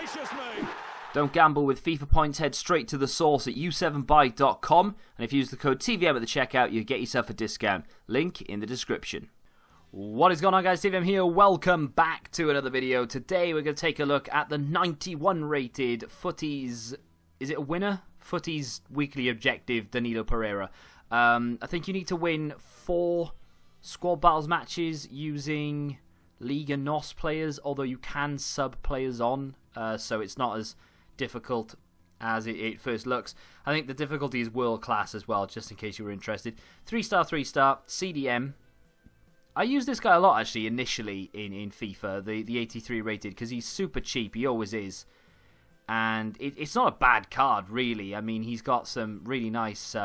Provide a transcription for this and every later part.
gracious me! Don't gamble with FIFA points. Head straight to the source at u7buy.com, and if you use the code TVM at the checkout, you get yourself a discount. Link in the description. What is going on, guys? TVM here. Welcome back to another video. Today we're going to take a look at the 91 rated Futties. Is it a winner? Futties weekly objective, Danilo Pereira. I think you need to win 4 squad battles matches using Liga NOS players, although you can sub players on, so it's not as difficult as it first looks. I think the difficulty is world class as well, just in case you were interested. 3-star, 3-star, CDM. I used this guy a lot actually initially in FIFA, the 83 rated, because he's super cheap, he always is. And it's not a bad card really. I mean, he's got some really nice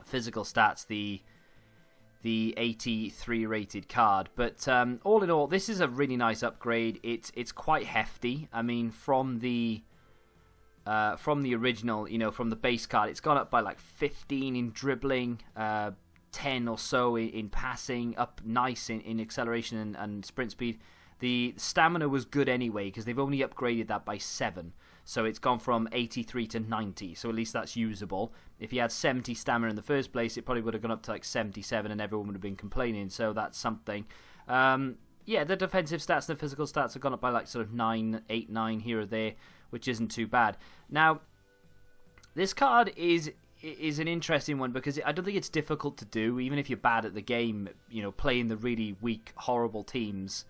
physical stats, the 83 rated card, but all in all, this is a really nice upgrade. It's quite hefty. I mean, from the original, you know, from the base card, it's gone up by like 15 in dribbling, 10 or so in passing, up nice in acceleration and sprint speed. The stamina was good anyway, because they've only upgraded that by 7. So it's gone from 83 to 90, so at least that's usable. If you had 70 stamina in the first place, it probably would have gone up to like 77 and everyone would have been complaining, so that's something. Yeah, the defensive stats and the physical stats have gone up by like sort of 9, 8, 9 here or there, which isn't too bad. Now, this card is an interesting one because I don't think it's difficult to do, even if you're bad at the game, you know, playing the really weak, horrible teams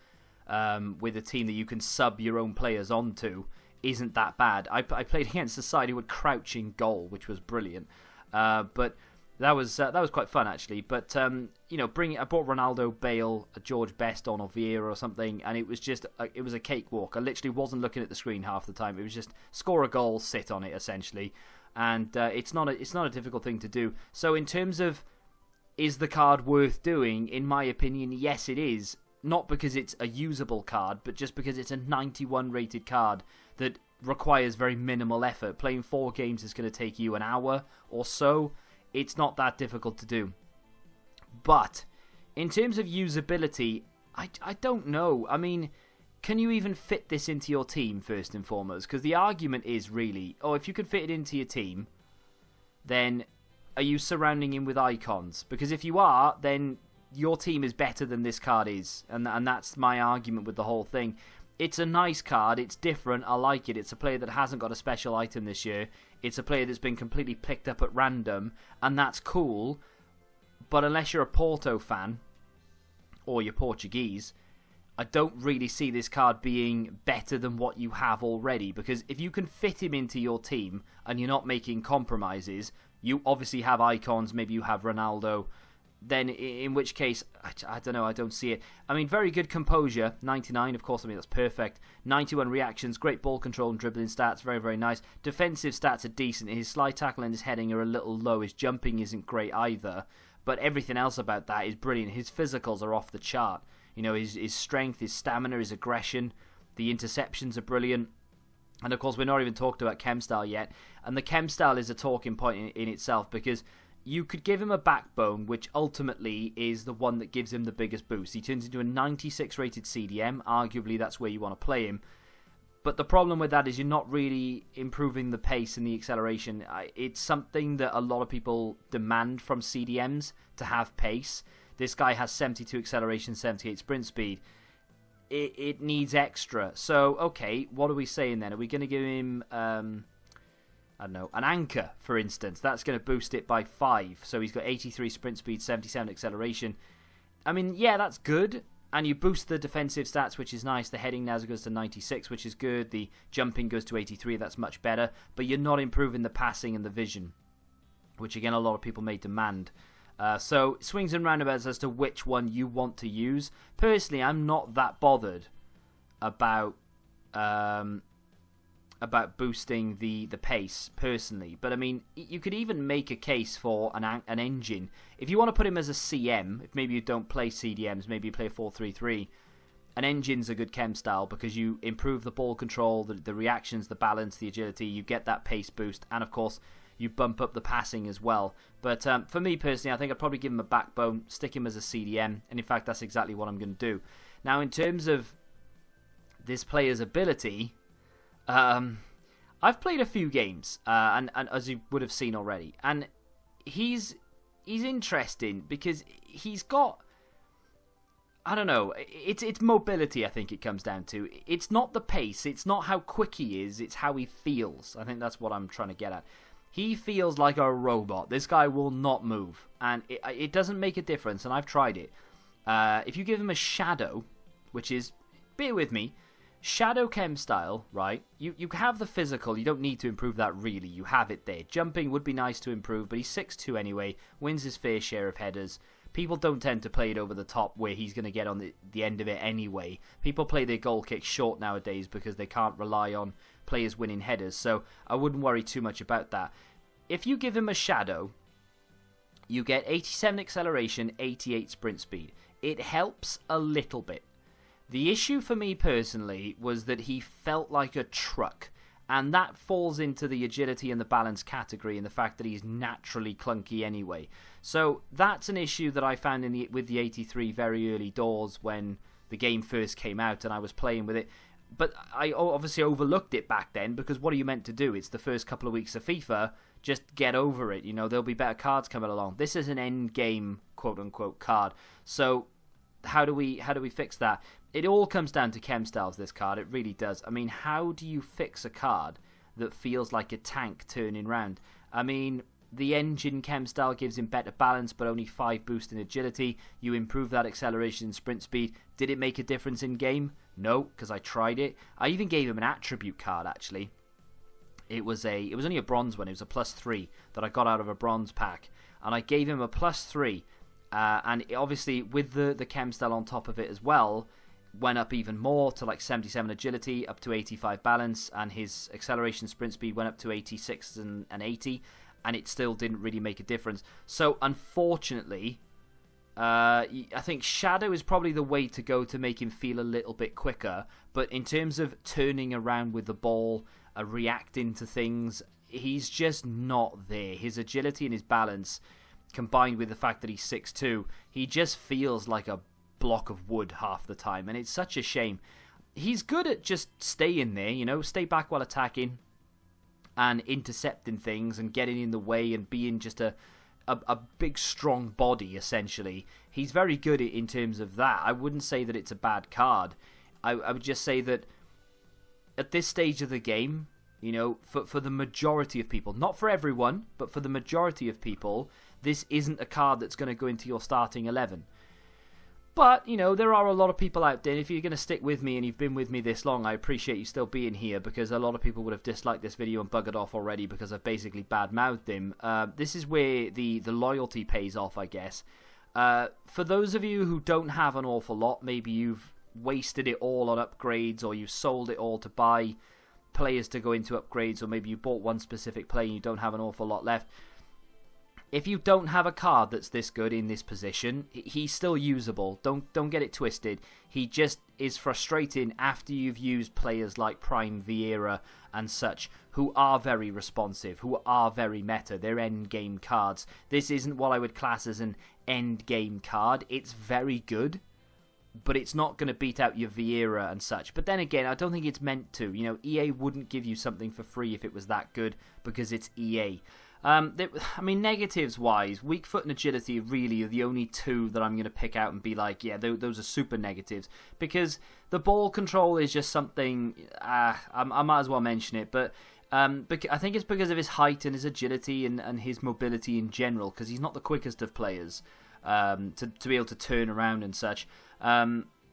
with a team that you can sub your own players onto isn't that bad. I played against a side who would crouch in goal, which was brilliant. But that was quite fun actually. But you know, I bought Ronaldo, Bale, George Best on, or Vieira or something, and it was just it was a cakewalk. I literally wasn't looking at the screen half the time. It was just score a goal, sit on it essentially, and it's not a difficult thing to do. So in terms of, is the card worth doing? In my opinion, yes, it is. Not because it's a usable card, but just because it's a 91 rated card that requires very minimal effort. Playing 4 games is going to take you an hour or so. It's not that difficult to do. But in terms of usability, I don't know. I mean, can you even fit this into your team first and foremost? Because the argument is really, if you can fit it into your team, then are you surrounding him with icons? Because if you are, then your team is better than this card is, and that's my argument with the whole thing. It's a nice card, it's different, I like it. It's a player that hasn't got a special item this year. It's a player that's been completely picked up at random, and that's cool. But unless you're a Porto fan, or you're Portuguese, I don't really see this card being better than what you have already. Because if you can fit him into your team, and you're not making compromises, you obviously have icons, maybe you have Ronaldo, then in which case, I don't know, I don't see it. I mean, very good composure, 99, of course, I mean, that's perfect. 91 reactions, great ball control and dribbling stats, very, very nice. Defensive stats are decent. His slide tackle and his heading are a little low. His jumping isn't great either, but everything else about that is brilliant. His physicals are off the chart. You know, his strength, his stamina, his aggression, the interceptions are brilliant. And of course, we're not even talked about chem style yet, and the chem style is a talking point in itself, because you could give him a backbone, which ultimately is the one that gives him the biggest boost. He turns into a 96 rated CDM. Arguably, that's where you want to play him. But the problem with that is you're not really improving the pace and the acceleration. It's something that a lot of people demand from CDMs, to have pace. This guy has 72 acceleration, 78 sprint speed. It needs extra. So, okay, what are we saying then? Are we going to give him I don't know, an anchor, for instance? That's going to boost it by 5. So he's got 83 sprint speed, 77 acceleration. I mean, yeah, that's good. And you boost the defensive stats, which is nice. The heading now goes to 96, which is good. The jumping goes to 83, that's much better. But you're not improving the passing and the vision, which again, a lot of people may demand. So swings and roundabouts as to which one you want to use. Personally, I'm not that bothered about boosting the pace personally, but I mean, you could even make a case for an engine. If you want to put him as a CM, if maybe you don't play CDMs, maybe you play 4-3-3, an engine's a good chem style because you improve the ball control, the reactions, the balance, the agility, you get that pace boost, and of course you bump up the passing as well. But for me personally, I think I'd probably give him a backbone, stick him as a CDM, and in fact that's exactly what I'm going to do. Now in terms of this player's ability, I've played a few games, and as you would have seen already, and he's interesting because he's got, I don't know, it's mobility. I think it comes down to. It's not the pace, it's not how quick he is, it's how he feels. I think that's what I'm trying to get at. He feels like a robot. This guy will not move, and it doesn't make a difference. And I've tried it. If you give him a shadow, which is, bear with me, shadow chem style, right? You have the physical. You don't need to improve that really. You have it there. Jumping would be nice to improve, but he's 6'2" anyway. Wins his fair share of headers. People don't tend to play it over the top where he's going to get on the end of it anyway. People play their goal kicks short nowadays because they can't rely on players winning headers. So I wouldn't worry too much about that. If you give him a shadow, you get 87 acceleration, 88 sprint speed. It helps a little bit. The issue for me personally was that he felt like a truck, and that falls into the agility and the balance category, and the fact that he's naturally clunky anyway. So that's an issue that I found with the 83 very early doors when the game first came out and I was playing with it. But I obviously overlooked it back then, because what are you meant to do? It's the first couple of weeks of FIFA. Just get over it. You know, there'll be better cards coming along. This is an end game quote unquote card. So how do we fix that? It all comes down to chem styles, this card. It really does. I mean, how do you fix a card that feels like a tank turning round? I mean, the engine chem style gives him better balance, but only 5 boost in agility. You improve that acceleration and sprint speed. Did it make a difference in game? No, because I tried it. I even gave him an attribute card, actually. It was only a bronze one. It was a +3 that I got out of a bronze pack. And I gave him a +3. And obviously, with the chem style on top of it as well, went up even more to like 77 agility, up to 85 balance, and his acceleration sprint speed went up to 86 and 80, and it still didn't really make a difference. So unfortunately, I think Shadow is probably the way to go to make him feel a little bit quicker, but in terms of turning around with the ball, reacting to things, he's just not there. His agility and his balance, combined with the fact that he's 6'2", he just feels like a block of wood half the time, and it's such a shame. He's good at just staying there, you know, stay back while attacking and intercepting things and getting in the way and being just a big strong body, essentially. He's very good in terms of that. I wouldn't say that it's a bad card. I would just say that at this stage of the game, you know, for the majority of people, not for everyone, but for the majority of people, this isn't a card that's going to go into your starting 11. But, you know, there are a lot of people out there. If you're going to stick with me and you've been with me this long, I appreciate you still being here, because a lot of people would have disliked this video and buggered off already because I've basically bad-mouthed him. This is where the loyalty pays off, I guess. For those of you who don't have an awful lot, maybe you've wasted it all on upgrades, or you've sold it all to buy players to go into upgrades, or maybe you bought one specific player and you don't have an awful lot left. If you don't have a card that's this good in this position, he's still usable. Don't get it twisted. He just is frustrating after you've used players like Prime Vieira and such, who are very responsive, who are very meta. They're end game cards. This isn't what I would class as an end game card. It's very good, but it's not going to beat out your Vieira and such. But then again, I don't think it's meant to. You know, EA wouldn't give you something for free if it was that good, because it's EA. I mean, negatives-wise, weak foot and agility really are the only two that I'm going to pick out and be like, yeah, those are super negatives. Because the ball control is just something, I might as well mention it, but I think it's because of his height and his agility and his mobility in general, because he's not the quickest of players to be able to turn around and such.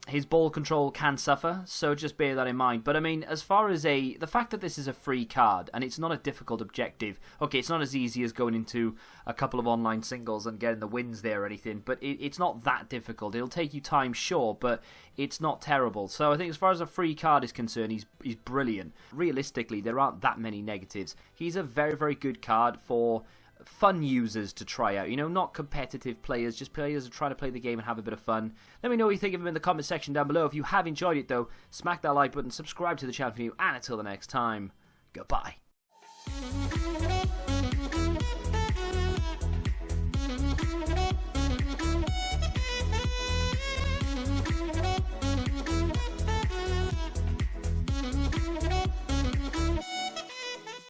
His ball control can suffer, so just bear that in mind. But I mean, as far as the fact that this is a free card and it's not a difficult objective, okay, it's not as easy as going into a couple of online singles and getting the wins there or anything, but it's not that difficult. It'll take you time, sure, but it's not terrible. So I think as far as a free card is concerned, he's brilliant. Realistically, there aren't that many negatives. He's a very, very good card for fun users to try out, you know, not competitive players, just players who try to play the game and have a bit of fun. Let me know what you think of him in the comment section down below. If you have enjoyed it though, smack that like button, subscribe to the channel for you, and until the next time, goodbye.